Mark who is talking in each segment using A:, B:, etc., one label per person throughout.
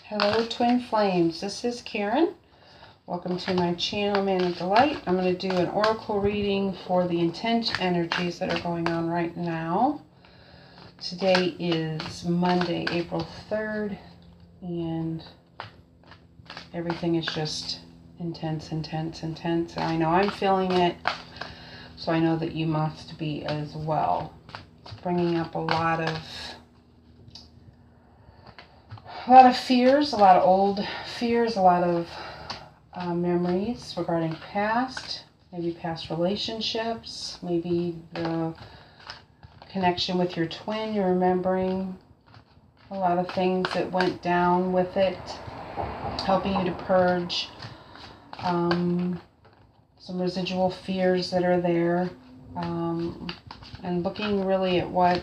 A: Hello, Twin Flames. This is Karen. Welcome to my channel, Mannadelight. I'm going to do an oracle reading for the intense energies that are going on right now. Today is Monday, April 3rd, and everything is just intense, intense, intense. I know I'm feeling it, so I know that you must be as well. It's bringing up a lot of fears, a lot of old fears, a lot of memories regarding past, maybe past relationships, maybe the connection with your twin. You're remembering a lot of things that went down with it, helping you to purge some residual fears that are there, and looking really at what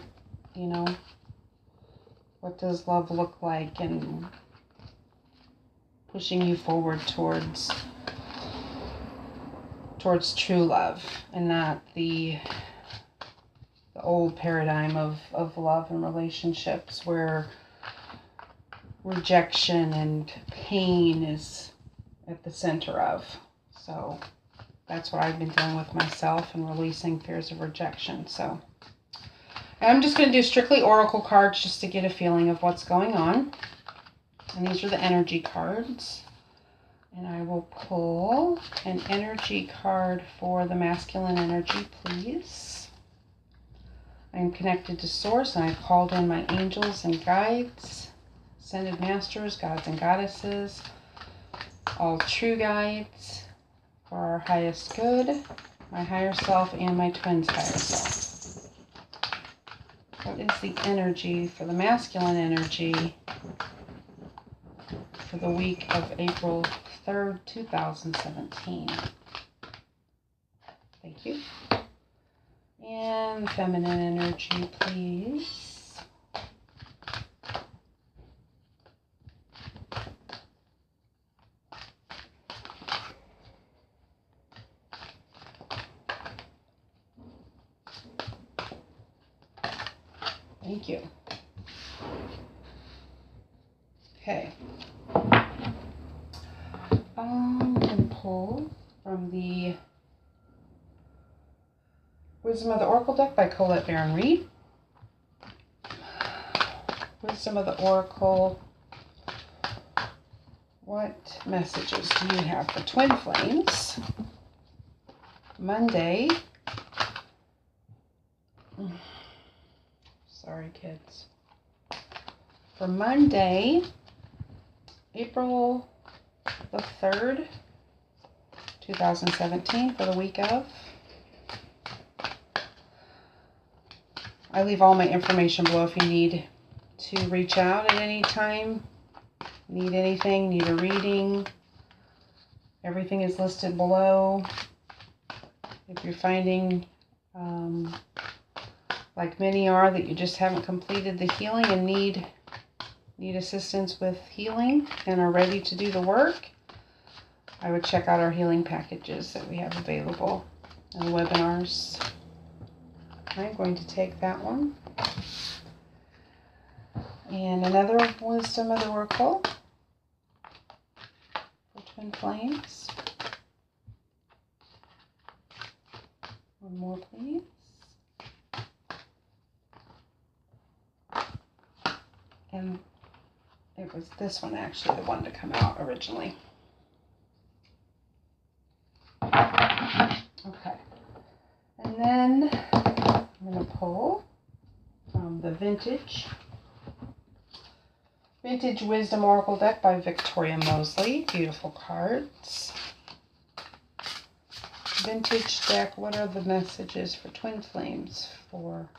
A: does love look like, and pushing you forward towards true love, and not the old paradigm of love and relationships where rejection and pain is at the center of. So that's what I've been dealing with myself, and releasing fears of rejection. So I'm just going to do strictly oracle cards just to get a feeling of what's going on. And these are the energy cards. And I will pull an energy card for the masculine energy, please. I am connected to Source, and I've called in my angels and guides, ascended masters, gods and goddesses, all true guides for our highest good, my higher self, and my twin's higher self. What is the energy for the masculine energy for the week of April 3rd, 2017? Thank you. And feminine energy, please. Thank you. Okay. I'm going to pull from the Wisdom of the Oracle deck by Colette Baron Reed. Wisdom of the Oracle. What messages do you have for Twin Flames? Monday. Sorry, kids. For Monday, April the 3rd, 2017, for the week of. I leave all my information below if you need to reach out at any time. Need anything, need a reading. Everything is listed below. If you're finding, like many are, that you just haven't completed the healing and need assistance with healing and are ready to do the work, I would check out our healing packages that we have available and the webinars. I'm going to take that one. And another Wisdom of the Oracle for Twin Flames. One more, please. And it was this one, actually, the one to come out originally. Okay. And then I'm going to pull from the Vintage Wisdom Oracle deck by Victoria Mosley. Beautiful cards. Vintage deck, what are the messages for Twin Flames for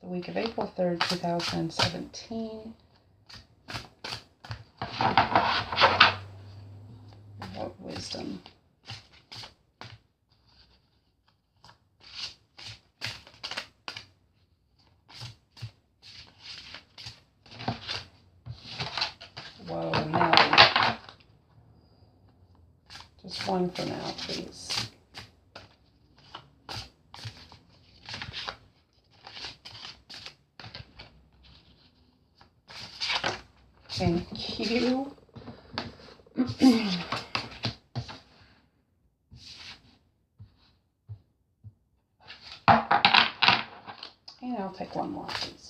A: the week of April 3rd, 2017? What wisdom? Whoa, Nelly. Just one for now, please. Thank you. And I'll take one more, please.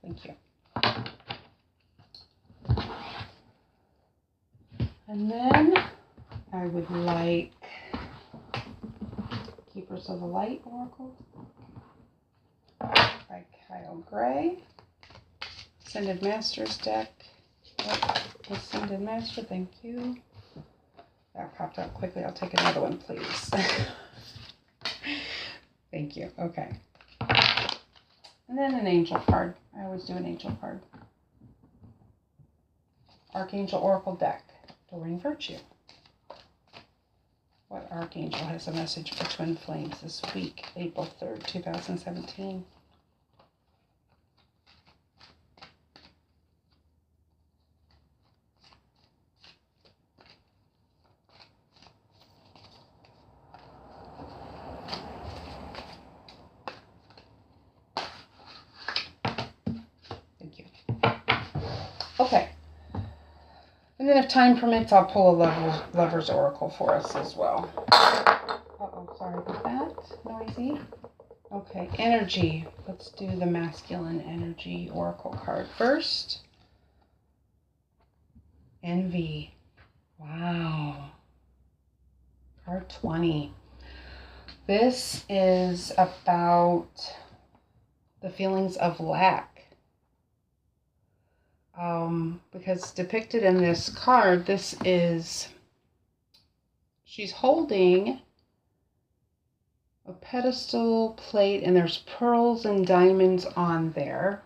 A: Thank you. And then I would like Keepers of the Light Oracle by Kyle Gray. Ascended Masters deck. Yep. Ascended Master, thank you. That popped out quickly. I'll take another one, please. Thank you. Okay. And then an angel card. I always do an angel card. Archangel Oracle deck. Doreen Virtue. What Archangel has a message for Twin Flames this week, April 3rd, 2017? Thank you. Okay. And then if time permits, I'll pull a Lover's Oracle for us as well. Uh-oh, sorry about that. Noisy. Okay, energy. Let's do the masculine energy oracle card first. Envy. Wow. Card 20. This is about the feelings of lack. Because depicted in this card, she's holding a pedestal plate and there's pearls and diamonds on there.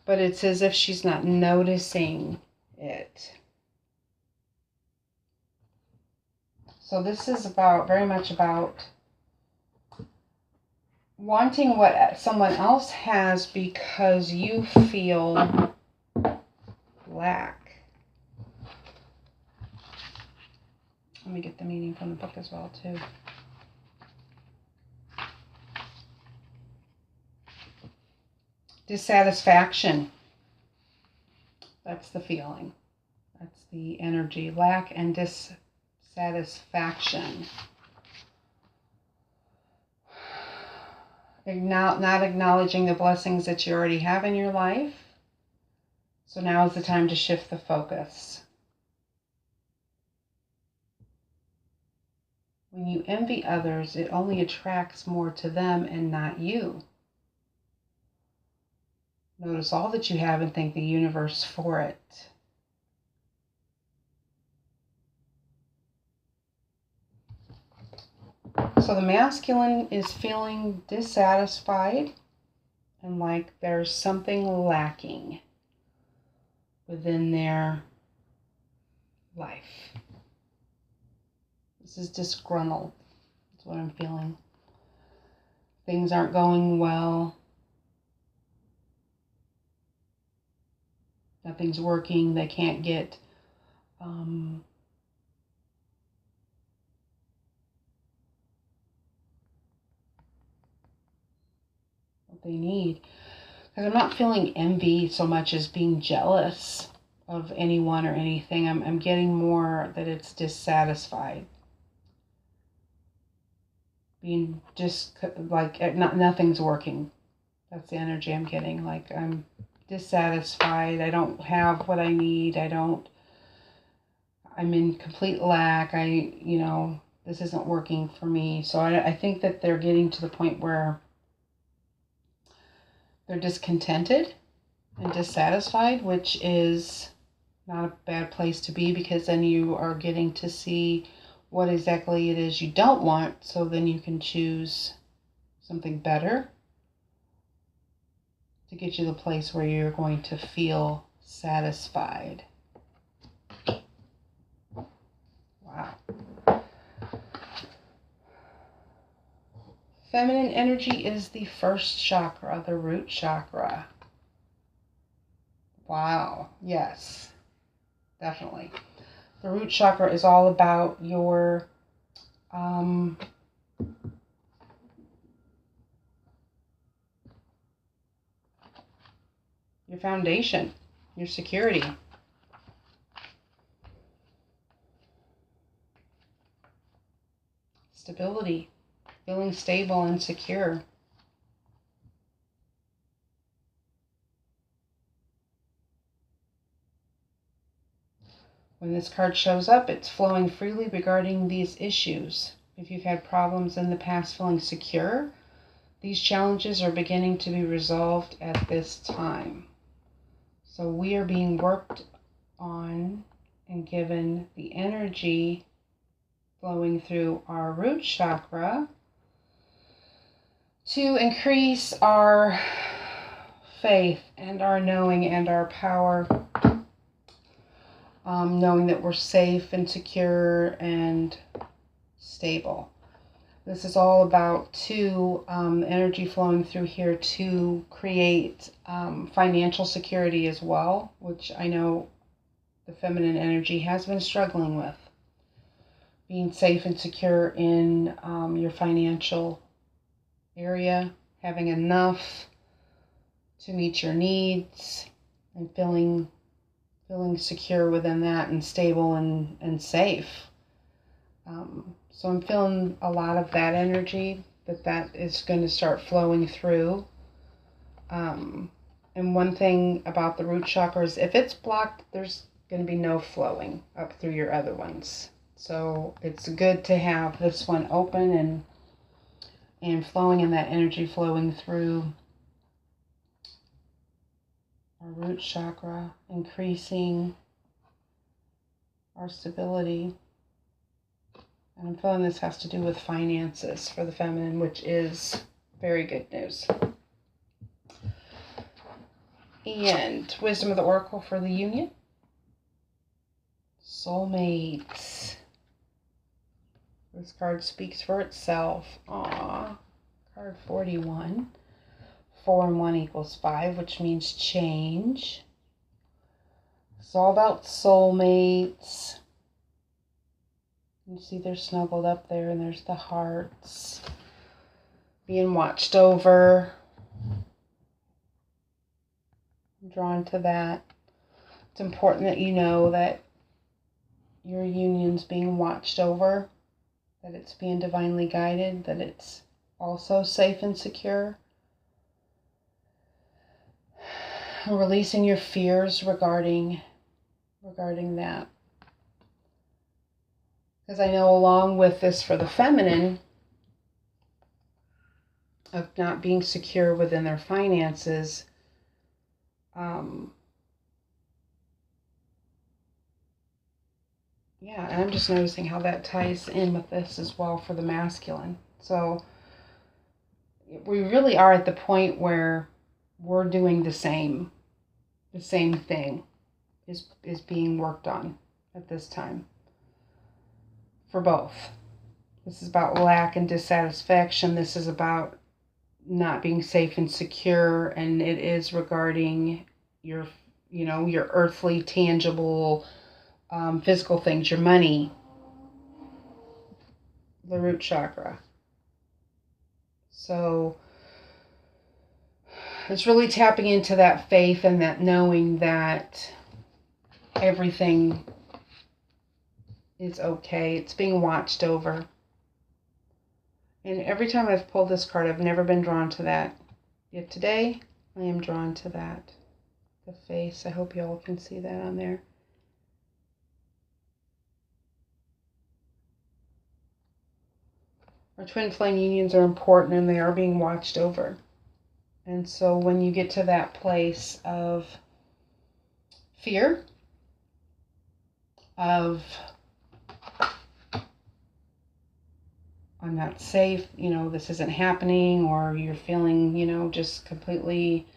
A: But it's as if she's not noticing it. So this is very much about wanting what someone else has because you feel lack. Let me get the meaning from the book as well, too. Dissatisfaction. That's the feeling. That's the energy. Lack and dissatisfaction. Not acknowledging the blessings that you already have in your life. So now is the time to shift the focus. When you envy others, it only attracts more to them and not you. Notice all that you have and thank the universe for it. So the masculine is feeling dissatisfied and like there's something lacking within their life. This is disgruntled. That's what I'm feeling. Things aren't going well. Nothing's working. They can't get what they need. Because I'm not feeling envy so much as being jealous of anyone or anything. I'm getting more that it's dissatisfied. Being just like nothing's working. That's the energy I'm getting. Like I'm dissatisfied. I don't have what I need. I'm in complete lack. This isn't working for me. So I think that they're getting to the point where they're discontented and dissatisfied, which is not a bad place to be because then you are getting to see what exactly it is you don't want, so then you can choose something better to get you to the place where you're going to feel satisfied. Wow. Feminine energy is the first chakra, the root chakra. Wow, yes, definitely. The root chakra is all about your foundation, your security. Stability, feeling stable and secure. When this card shows up, it's flowing freely regarding these issues. If you've had problems in the past feeling secure, these challenges are beginning to be resolved at this time. So we are being worked on and given the energy flowing through our root chakra to increase our faith and our knowing and our power. Knowing that we're safe and secure and stable. This is all about energy flowing through here to create financial security as well, which I know the feminine energy has been struggling with. Being safe and secure in your financial area, having enough to meet your needs, and feeling secure within that and stable and safe. So I'm feeling a lot of that energy, that is going to start flowing through. And one thing about the root chakra is if it's blocked, there's going to be no flowing up through your other ones. So it's good to have this one open and flowing, and that energy flowing through our root chakra, increasing our stability. And I'm feeling this has to do with finances for the feminine, which is very good news. And wisdom of the oracle for the union. Soulmates. This card speaks for itself. Aww. Card 41. 4 and 1 equals 5, which means change. It's all about soulmates. You see they're snuggled up there, and there's the hearts. Being watched over. I'm drawn to that. It's important that you know that your union's being watched over, that it's being divinely guided, that it's also safe and secure. Releasing your fears regarding that. Because I know along with this for the feminine, of not being secure within their finances, and I'm just noticing how that ties in with this as well for the masculine. So we really are at the point where we're doing the same thing is being worked on at this time for both. This is about lack and dissatisfaction. This is about not being safe and secure, and it is regarding your earthly, tangible, physical things, your money, the root chakra. So it's really tapping into that faith and that knowing that everything is okay. It's being watched over. And every time I've pulled this card, I've never been drawn to that. Yet today, I am drawn to that. The face. I hope you all can see that on there. Our twin flame unions are important, and they are being watched over. And so when you get to that place of fear, of I'm not safe, this isn't happening, or you're feeling, just completely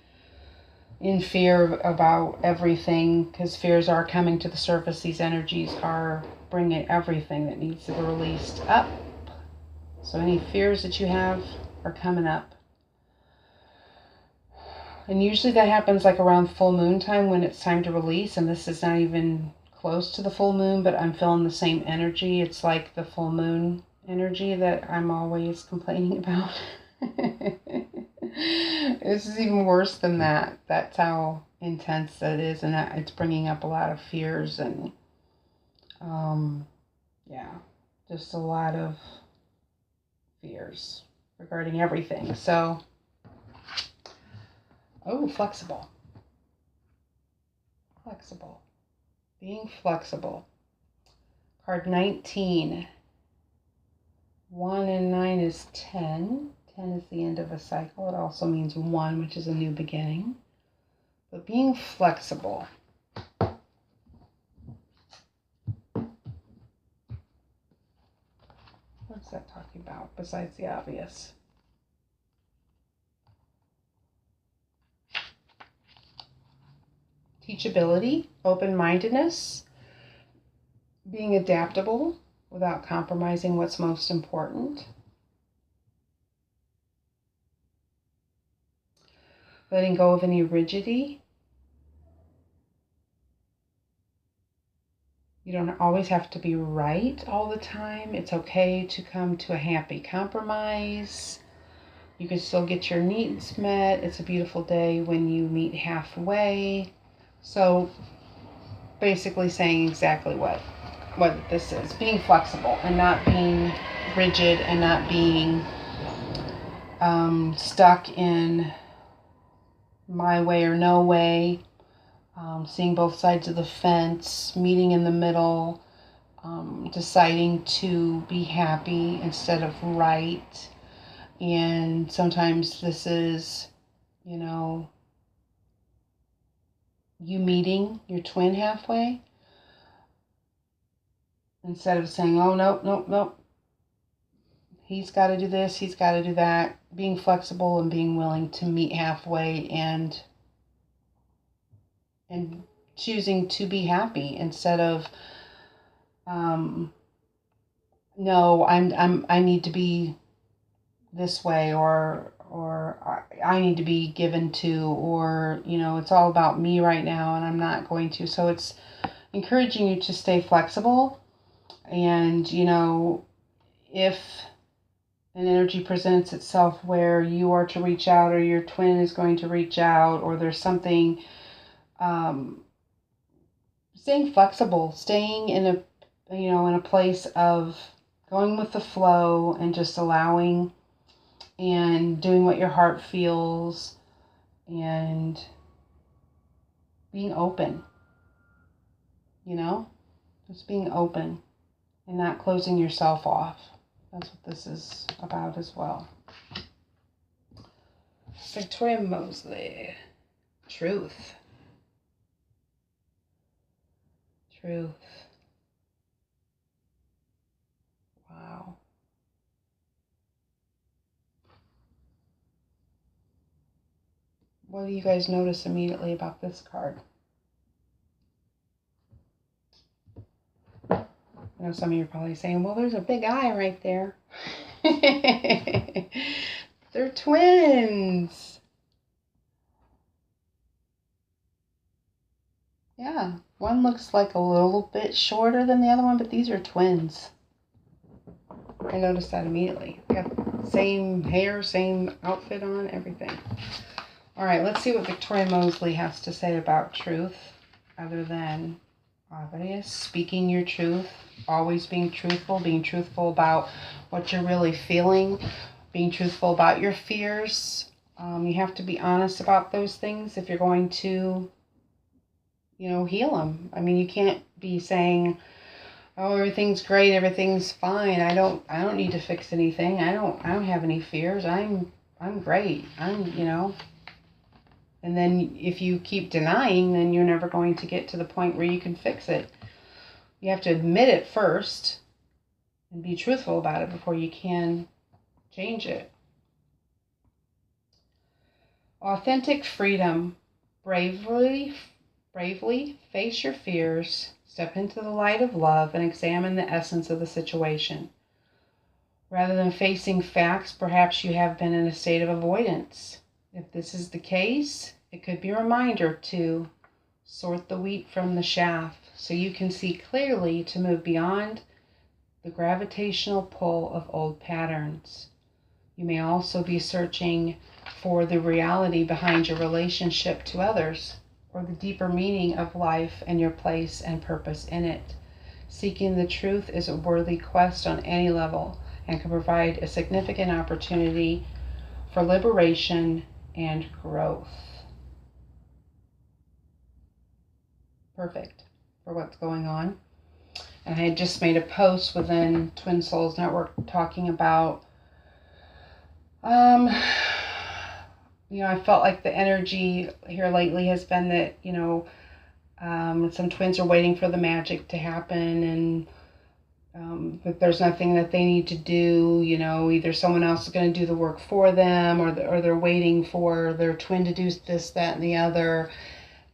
A: in fear about everything, because fears are coming to the surface. These energies are bringing everything that needs to be released up. So any fears that you have are coming up. And usually that happens like around full moon time when it's time to release. And this is not even close to the full moon, but I'm feeling the same energy. It's like the full moon energy that I'm always complaining about. This is even worse than that. That's how intense that is. And that it's bringing up a lot of fears and, yeah, just a lot of fears regarding everything. So, oh, flexible. Flexible. Being flexible. Card 19. 1 and 9 is 10. 10 is the end of a cycle. It also means 1, which is a new beginning. But being flexible. What's that talking about besides the obvious? Teachability, open-mindedness, being adaptable without compromising what's most important. Letting go of any rigidity. You don't always have to be right all the time. It's okay to come to a happy compromise. You can still get your needs met. It's a beautiful day when you meet halfway. So basically saying exactly what this is. Being flexible and not being rigid and not being stuck in my way or no way. Seeing both sides of the fence, meeting in the middle, deciding to be happy instead of right. And sometimes this is, you know, you meeting your twin halfway instead of saying, oh, nope. He's got to do this, he's got to do that. Being flexible and being willing to meet halfway and choosing to be happy instead of, no, I need to be this way, or I need to be given to, or, you know, it's all about me right now and I'm not going to. So it's encouraging you to stay flexible. And, you know, if an energy presents itself where you are to reach out or your twin is going to reach out, or there's something, staying flexible, staying in a place of going with the flow and just allowing and doing what your heart feels and being open, you know, just being open and not closing yourself off. That's what this is about as well. Victoria Mosley. Truth. Wow. What do you guys notice immediately about this card? I know some of you are probably saying, well, there's a big eye right there. They're twins. Yeah, one looks like a little bit shorter than the other one, but these are twins. I noticed that immediately. They got same hair, same outfit on, everything. All right, let's see what Victoria Mosley has to say about truth, other than obvious. Speaking your truth, always being truthful about what you're really feeling, being truthful about your fears. You have to be honest about those things if you're going to, you know, heal them. I mean, you can't be saying, oh, everything's great, everything's fine. I don't need to fix anything. I don't have any fears. I'm great. You know. And then if you keep denying, then you're never going to get to the point where you can fix it. You have to admit it first and be truthful about it before you can change it. Authentic freedom. Bravely face your fears, step into the light of love, and examine the essence of the situation. Rather than facing facts, perhaps you have been in a state of avoidance. If this is the case, it could be a reminder to sort the wheat from the chaff so you can see clearly to move beyond the gravitational pull of old patterns. You may also be searching for the reality behind your relationship to others, or the deeper meaning of life and your place and purpose in it. Seeking the truth is a worthy quest on any level and can provide a significant opportunity for liberation and growth. Perfect for what's going on. And I had just made a post within Twin Souls Network talking about, I felt like the energy here lately has been that, some twins are waiting for the magic to happen, and that there's nothing that they need to do. Either someone else is going to do the work for them, or they're waiting for their twin to do this, that, and the other,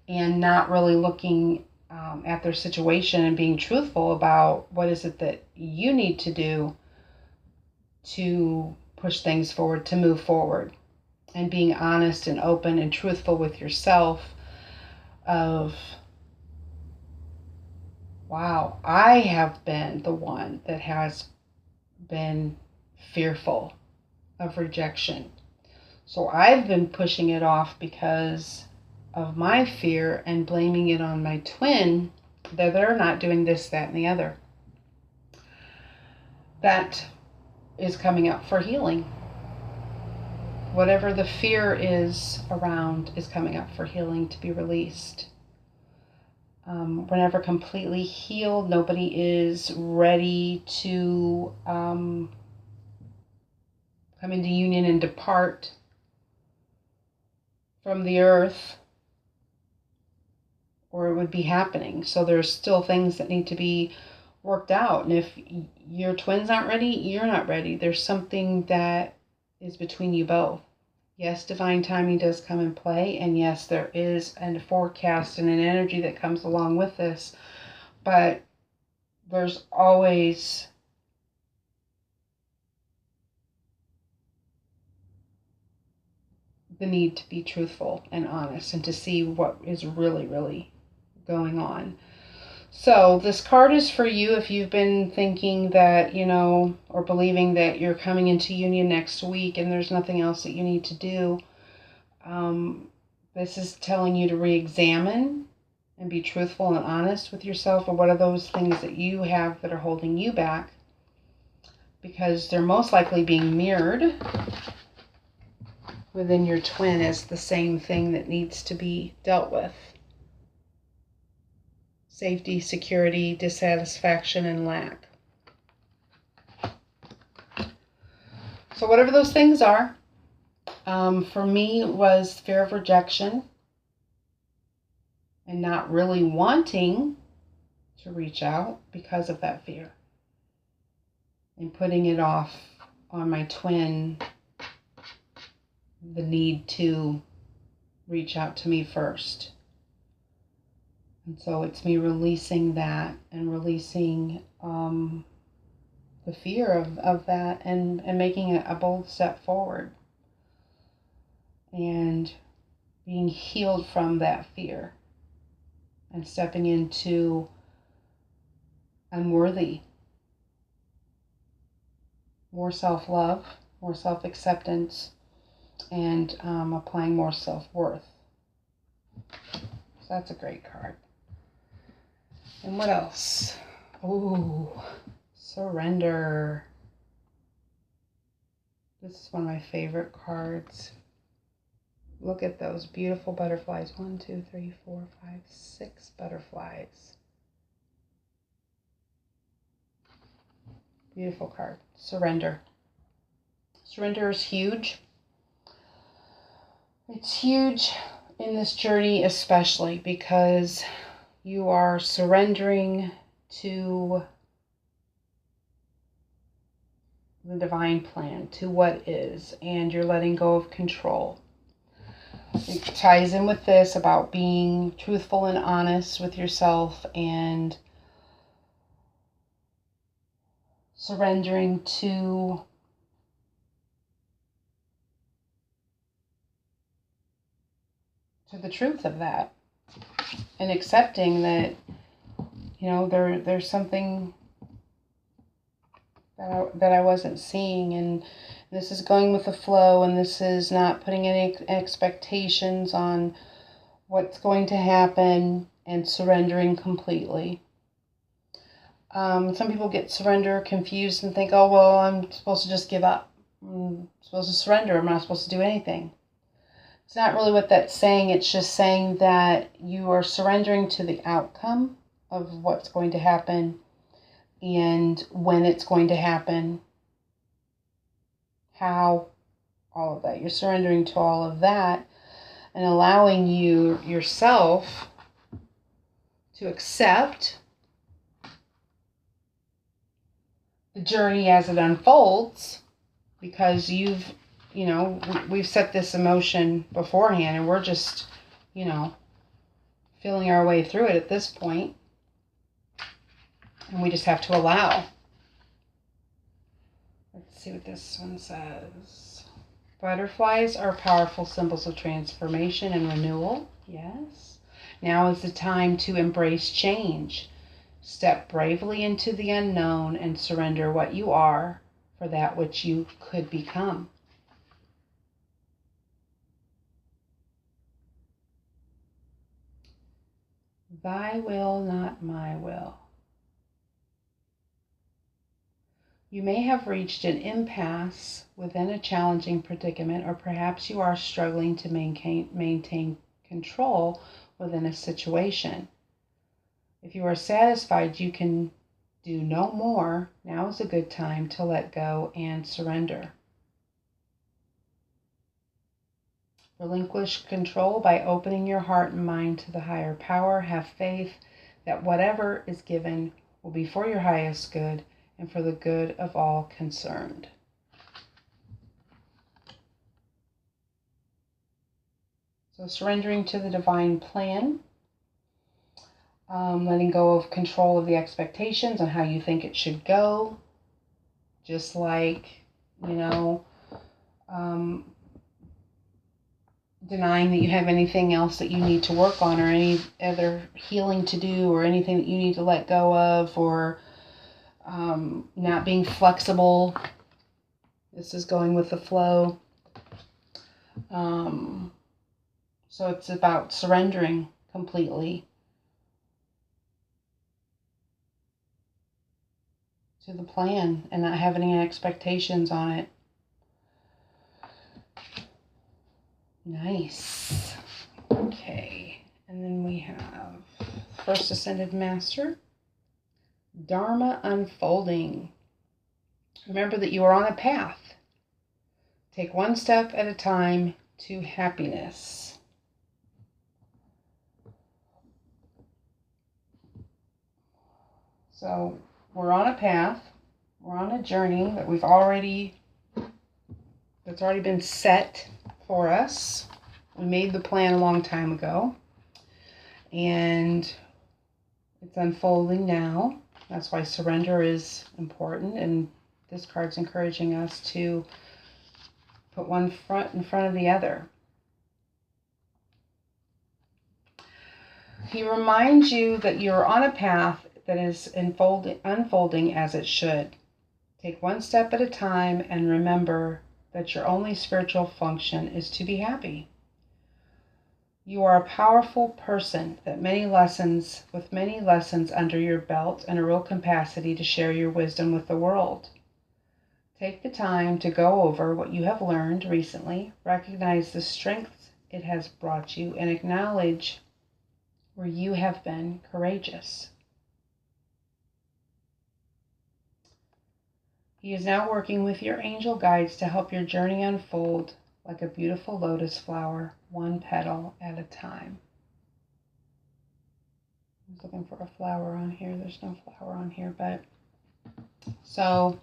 A: and not really looking at their situation and being truthful about what is it that you need to do to push things forward, to move forward, and being honest and open and truthful with yourself of, wow, I have been the one that has been fearful of rejection. So I've been pushing it off because of my fear and blaming it on my twin that they're not doing this, that, and the other. That is coming up for healing. Whatever the fear is around is coming up for healing, to be released. We're never completely healed. Nobody is ready to come into union and depart from the earth, or it would be happening. So there's still things that need to be worked out. And if your twins aren't ready, you're not ready. There's something that is between you both. Yes, divine timing does come in play, and yes, there is a forecast and an energy that comes along with this, but there's always the need to be truthful and honest and to see what is really, really going on. So this card is for you if you've been thinking that, or believing that you're coming into union next week and there's nothing else that you need to do. This is telling you to re-examine and be truthful and honest with yourself, or what are those things that you have that are holding you back, because they're most likely being mirrored within your twin as the same thing that needs to be dealt with. Safety, security, dissatisfaction, and lack. So whatever those things are, for me it was fear of rejection and not really wanting to reach out because of that fear, and putting it off on my twin, the need to reach out to me first. And so it's me releasing that and releasing the fear of that, and making a bold step forward and being healed from that fear and stepping into I'm worthy, more self-love, more self-acceptance, and applying more self-worth. So that's a great card. And what else? Ooh, surrender. This is one of my favorite cards. Look at those beautiful butterflies. 1, 2, 3, 4, 5, 6 butterflies. Beautiful card. Surrender. Surrender is huge. It's huge in this journey, especially because you are surrendering to the divine plan, to what is, and you're letting go of control. It ties in with this about being truthful and honest with yourself and surrendering to the truth of that, and accepting that, you know, there's something that I wasn't seeing, and this is going with the flow, and this is not putting any expectations on what's going to happen, and surrendering completely. Some people get surrender confused and think, oh, well, I'm supposed to just give up. I'm supposed to surrender. I'm not supposed to do anything. It's not really what that's saying. It's just saying that you are surrendering to the outcome of what's going to happen and when it's going to happen, how, all of that. You're surrendering to all of that and allowing yourself to accept the journey as it unfolds, because we've set this emotion beforehand, and we're just, feeling our way through it at this point. And we just have to allow. Let's see what this one says. Butterflies are powerful symbols of transformation and renewal. Yes. Now is the time to embrace change. Step bravely into the unknown and surrender what you are for that which you could become. Thy will, not my will. You may have reached an impasse within a challenging predicament, or perhaps you are struggling to maintain control within a situation. If you are satisfied you can do no more, now is a good time to let go and surrender. Relinquish control by opening your heart and mind to the higher power. Have faith that whatever is given will be for your highest good and for the good of all concerned. So surrendering to the divine plan, letting go of control of the expectations on how you think it should go, just like, denying that you have anything else that you need to work on, or any other healing to do, or anything that you need to let go of, or not being flexible. This is going with the flow. So it's about surrendering completely to the plan and not having any expectations on it. Nice. Okay. And then we have First Ascended Master, Dharma unfolding. Remember that you are on a path. Take one step at a time to happiness. So we're on a path. We're on a journey that that's already been set for us. We made the plan a long time ago, and it's unfolding now. That's why surrender is important, and this card's encouraging us to put one foot in front of the other. He reminds you that you're on a path that is unfolding as it should. Take one step at a time and remember that your only spiritual function is to be happy. You are a powerful person with many lessons under your belt and a real capacity to share your wisdom with the world. Take the time to go over what you have learned recently, recognize the strength it has brought you, and acknowledge where you have been courageous. He is now working with your angel guides to help your journey unfold like a beautiful lotus flower, one petal at a time. I was looking for a flower on here. There's no flower on here, but so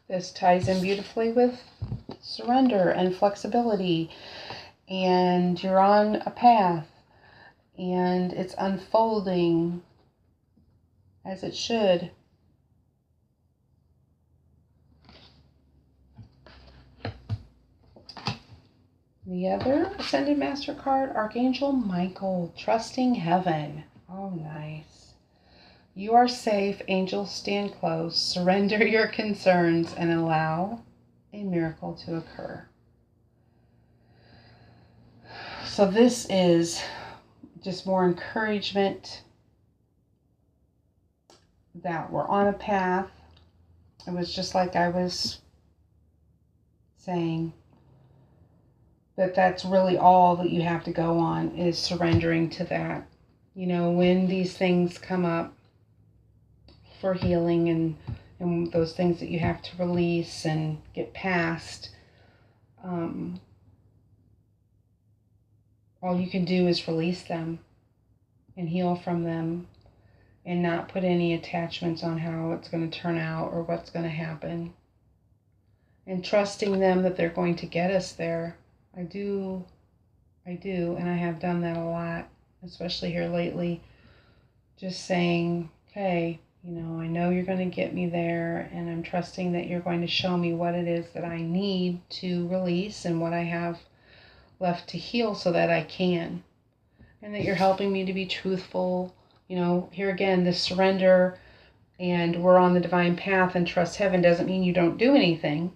A: this ties in beautifully with surrender and flexibility, and you're on a path and it's unfolding as it should. The other Ascended Master card, Archangel Michael, trusting heaven. Oh, nice. You are safe. Angels stand close. Surrender your concerns and allow a miracle to occur. So this is just more encouragement that we're on a path. It was just like I was saying, that's really all that you have to go on, is surrendering to that. You know, when these things come up for healing and those things that you have to release and get past, all you can do is release them and heal from them and not put any attachments on how it's going to turn out or what's going to happen. And trusting them that they're going to get us there. I do, and I have done that a lot, especially here lately. Just saying, okay, you know, I know you're going to get me there, and I'm trusting that you're going to show me what it is that I need to release and what I have left to heal so that I can. And that you're helping me to be truthful. You know, here again, this surrender and we're on the divine path and trust heaven doesn't mean you don't do anything.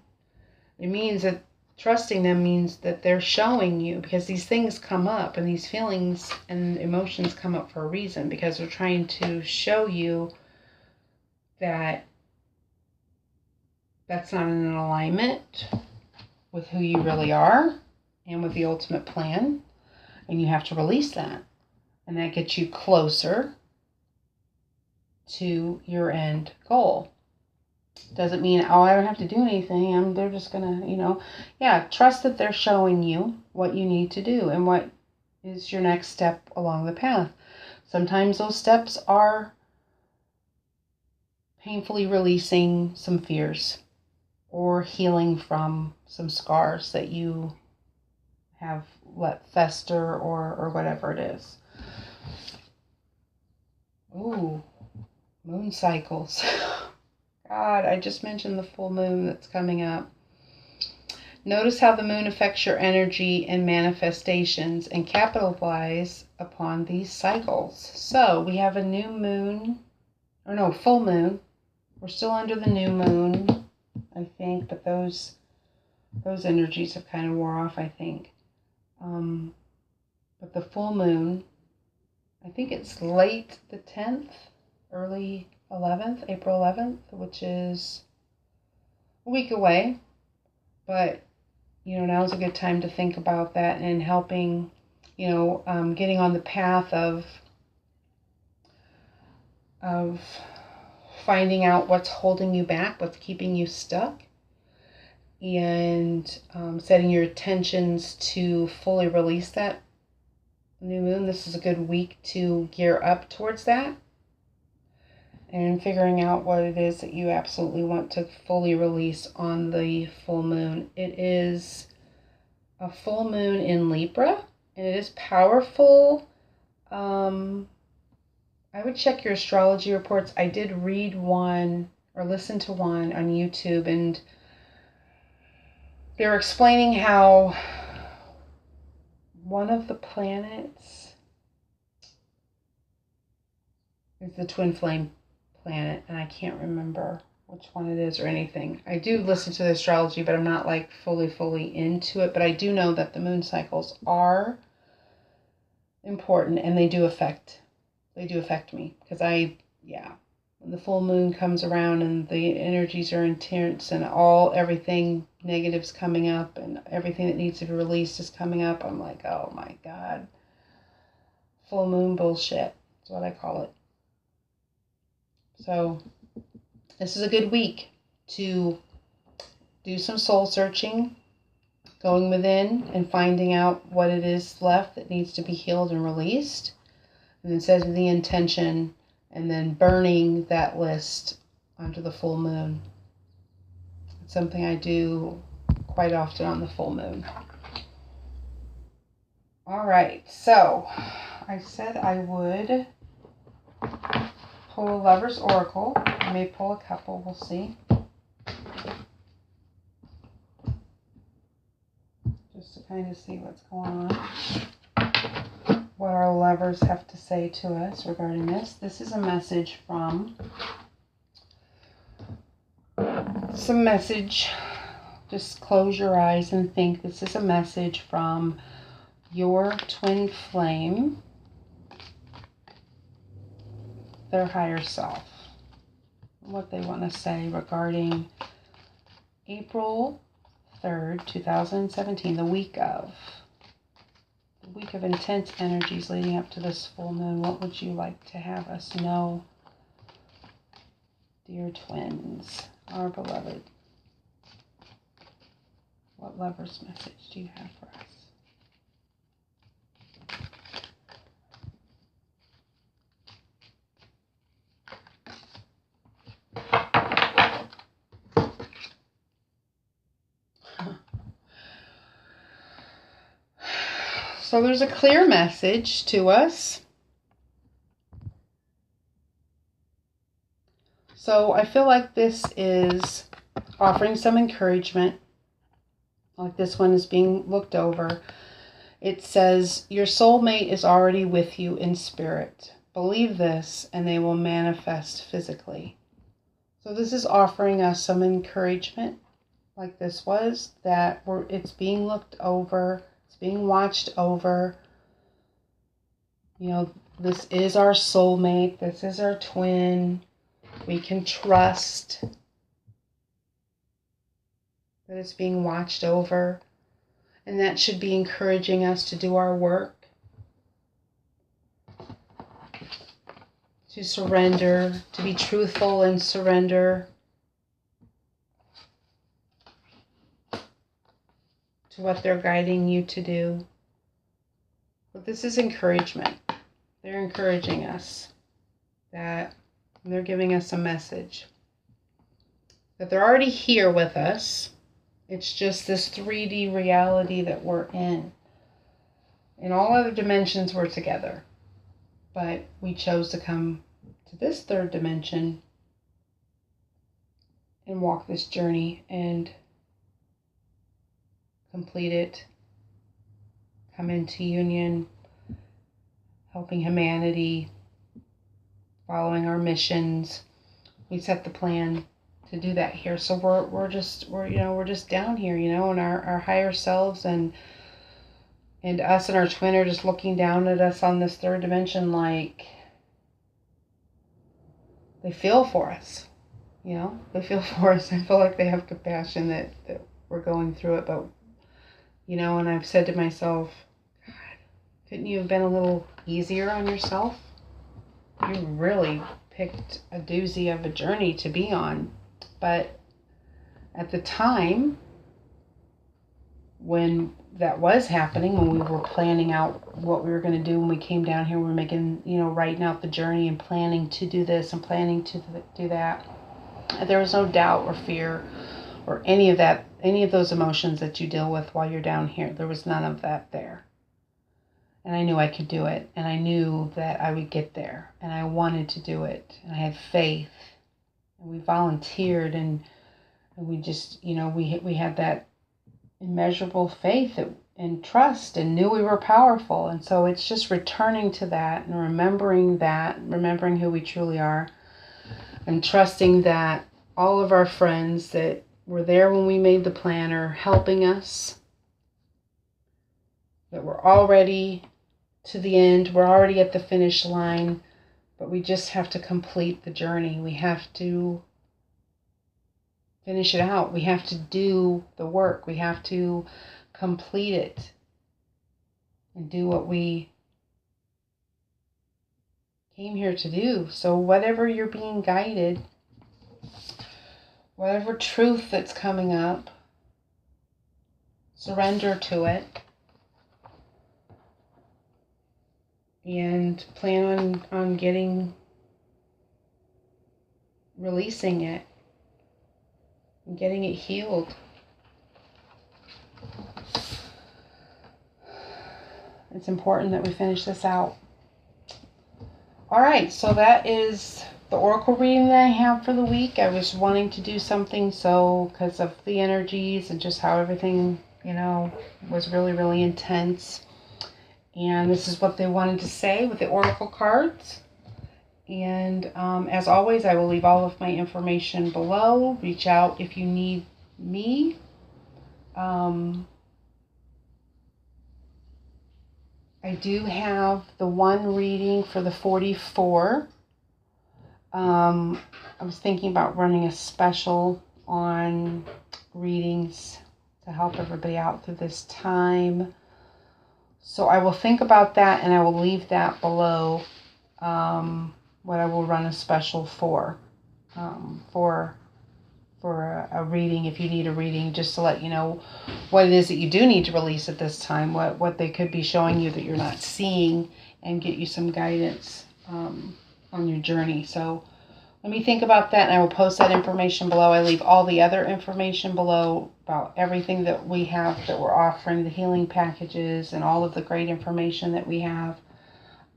A: It means that trusting them means that they're showing you, because these things come up and these feelings and emotions come up for a reason, because they're trying to show you that that's not in alignment with who you really are and with the ultimate plan. And you have to release that. And that gets you closer to your end goal. Doesn't mean, oh, I don't have to do anything. They're just going to, you know, trust that they're showing you what you need to do and what is your next step along the path. Sometimes those steps are painfully releasing some fears or healing from some scars that you have let fester or whatever it is. Ooh, moon cycles. God, I just mentioned the full moon that's coming up. Notice how the moon affects your energy and manifestations, and capitalize upon these cycles. So we have a new moon, or no, full moon. We're still under the new moon, I think, but those energies have kind of wore off, I think. But the full moon, I think it's late the 10th, early 11th, April 11th, which is a week away. But, you know, now's a good time to think about that and helping, you know, getting on the path of finding out what's holding you back, what's keeping you stuck, and setting your intentions to fully release that new moon. This is a good week to gear up towards that and figuring out what it is that you absolutely want to fully release on the full moon. It is a full moon in Libra, and it is powerful. I would check your astrology reports. I did read one or listen to one on YouTube, and they were explaining how one of the planets is the twin flame planet, and I can't remember which one it is or anything. I do listen to the astrology, but I'm not like fully into it. But I do know that the moon cycles are important, and they do affect me, because when the full moon comes around and the energies are intense and everything negative's coming up and everything that needs to be released is coming up, I'm like, oh my God, full moon bullshit. That's what I call it. So this is a good week to do some soul searching, going within and finding out what it is left that needs to be healed and released, and then setting the intention and then burning that list onto the full moon. It's something I do quite often on the full moon. All right, so I said I would pull a Lover's Oracle. I may pull a couple, we'll see. Just to kind of see what's going on. What our lovers have to say to us regarding this. This is a message from... Some message. Just close your eyes and think. This is a message from your twin flame, their higher self. What they want to say regarding April 3rd, 2017, the week of intense energies leading up to this full moon. What would you like to have us know, dear twins, our beloved? What lover's message do you have for us? So there's a clear message to us. So I feel like this is offering some encouragement. Like this one is being looked over. It says, your soulmate is already with you in spirit. Believe this and they will manifest physically. So this is offering us some encouragement, like this was, that it's being looked over. Being watched over. You know, this is our soulmate. This is our twin. We can trust that it's being watched over. And that should be encouraging us to do our work. To surrender. To be truthful and surrender. What they're guiding you to do. But this is encouragement. They're encouraging us that they're giving us a message that they're already here with us. It's just this 3D reality that we're in. In all other dimensions, we're together. But we chose to come to this third dimension and walk this journey and complete it, come into union, helping humanity, following our missions. We set the plan to do that here. So we're just down here, and our higher selves and us and our twin are just looking down at us on this third dimension, like they feel for us. They feel for us. I feel like they have compassion that we're going through it, but and I've said to myself, God, couldn't you have been a little easier on yourself? You really picked a doozy of a journey to be on. But at the time when that was happening, when we were planning out what we were going to do, when we came down here, we were making, writing out the journey and planning to do this and planning to do that. There was no doubt or fear or any of those emotions that you deal with while you're down here. There was none of that there. And I knew I could do it. And I knew that I would get there. And I wanted to do it. And I had faith. And we volunteered. And we just, we had that immeasurable faith and trust and knew we were powerful. And so it's just returning to that and remembering who we truly are. And trusting that all of our friends that were there when we made the plan are helping us. That we're already to the end. We're already at the finish line. But we just have to complete the journey. We have to finish it out. We have to do the work. We have to complete it. And do what we came here to do. So whatever you're being guided, whatever truth that's coming up, surrender to it. And plan on releasing it. And getting it healed. It's important that we finish this out. Alright, so that is the oracle reading that I have for the week. I was wanting to do something because of the energies and just how everything you know, was really, really intense. And this is what they wanted to say with the oracle cards. And as always, I will leave all of my information below. Reach out if you need me. I do have the one reading for the 44. I was thinking about running a special on readings to help everybody out through this time. So I will think about that, and I will leave that below what I will run a special for a reading, if you need a reading, just to let you know what it is that you do need to release at this time, what they could be showing you that you're not seeing, and get you some guidance on your journey. So let me think about that, and I will post that information below. I leave all the other information below about everything that we have that we're offering, the healing packages and all of the great information that we have.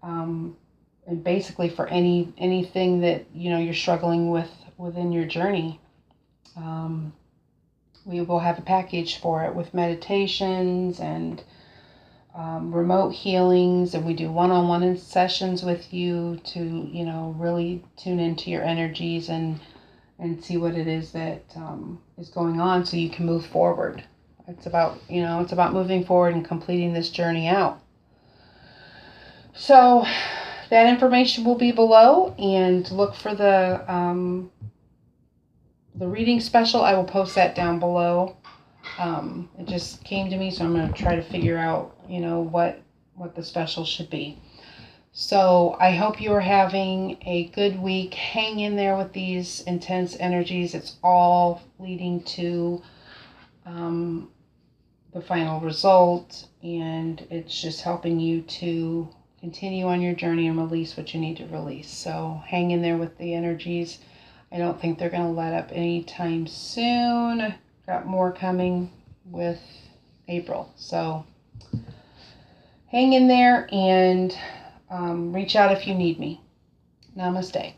A: And basically for anything that, you know, you're struggling with within your journey. We will have a package for it with meditations and remote healings, and we do one-on-one sessions with you to, you know, really tune into your energies and see what it is that is going on, so you can move forward. It's about, you know, it's about moving forward and completing this journey out. So that information will be below, and look for the reading special. I will post that down below. It just came to me, so I'm going to try to figure out, you know, what the special should be. So I hope you are having a good week. Hang in there with these intense energies. It's all leading to the final result, and it's just helping you to continue on your journey and release what you need to release. So hang in there with the energies. I don't think they're going to let up anytime soon. Got more coming with April. So hang in there, and reach out if you need me. Namaste.